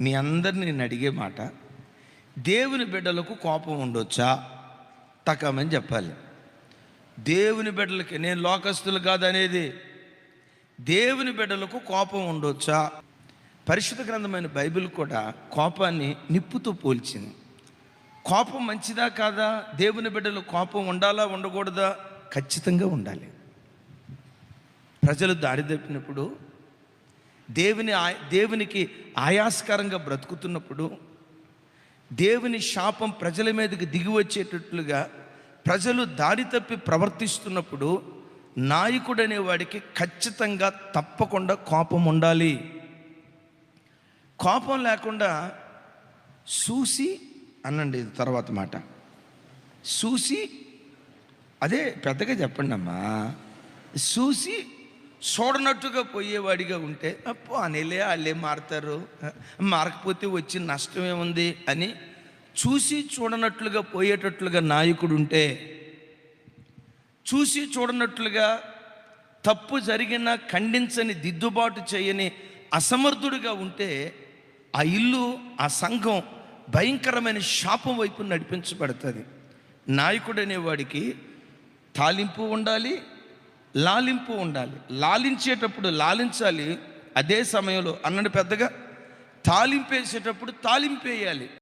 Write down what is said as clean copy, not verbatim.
మీ అందరిని నేను అడిగే మాట, దేవుని బిడ్డలకు కోపం ఉండొచ్చా? తక్కమని చెప్పాలి. దేవుని బిడ్డలకి, నేను లోకస్తులు కాదనేది, దేవుని బిడ్డలకు కోపం ఉండొచ్చా? పరిశుద్ధ గ్రంథమైన బైబిల్ కూడా కోపాన్ని నిప్పుతో పోల్చింది. కోపం మంచిదా కాదా? దేవుని బిడ్డలు కోపం ఉండాలా ఉండకూడదా? ఖచ్చితంగా ఉండాలి. ప్రజలు దారి తప్పినప్పుడు, దేవునికి ఆయాస్కరంగా బ్రతుకుతున్నప్పుడు, దేవుని శాపం ప్రజల మీదకి దిగి వచ్చేటట్లుగా ప్రజలు దారి తప్పి ప్రవర్తిస్తున్నప్పుడు, నాయకుడు అనేవాడికి ఖచ్చితంగా తప్పకుండా కోపం ఉండాలి. కోపం లేకుండా చూసి అనండి, తర్వాత మాట చూసి, అదే పెద్దగా చెప్పండి అమ్మా, చూసి చూడనట్టుగా పోయేవాడిగా ఉంటే అప్పో అనేలే వాళ్ళే మారుతారు, మారకపోతే వచ్చిన నష్టం ఏముంది అని చూసి చూడనట్లుగా పోయేటట్లుగా నాయకుడు ఉంటే, చూసి చూడనట్లుగా తప్పు జరిగినా ఖండించని, దిద్దుబాటు చేయని అసమర్థుడిగా ఉంటే ఆ ఇల్లు, ఆ సంఘం భయంకరమైన శాపం వైపు నడిపించబడుతుంది. నాయకుడు అనేవాడికి తాలింపు ఉండాలి, లాలింపు ఉండాలి. లాలించేటప్పుడు లాలించాలి, అదే సమయంలో అన్నాడు పెద్దగా తాలింపేసేటప్పుడు తాలింపేయాలి.